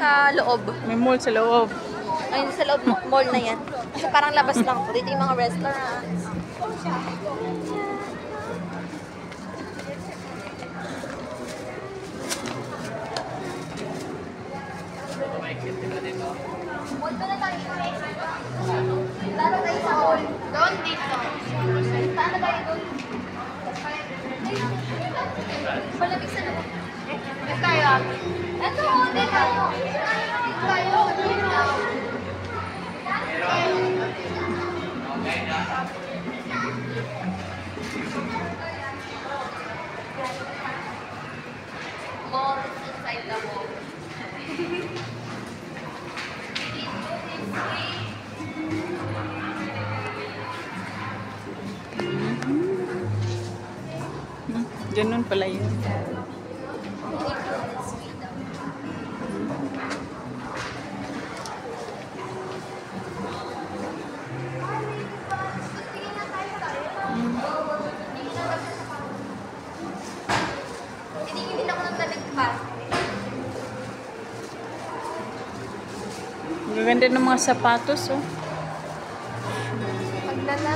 sa loob. May mall sa loob. Ayun, sa loob mall na yan. Kasi parang labas lang po. Dito yung mga restaurants. Mall pa na tayo. Lalo tayo sa mall. Doon dito. Saan na tayo doon? Malamig sa loob. Ito tayo. Ito, dito tayo. Dito tayo. Mall is inside the mall. Ganun pala yun. Tinigil din ako ng lamig pa. Ang gaganda ng mga sapatos, oh. Paglala.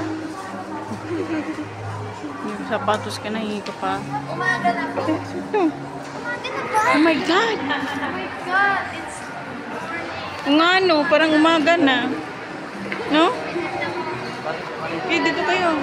Yung sapatos ka na, hingi ka pa. Umaga na po. Umaga na ba? Oh my God! Oh my God! It's morning. Nga no, parang umaga na. No? Okay, dito tayo.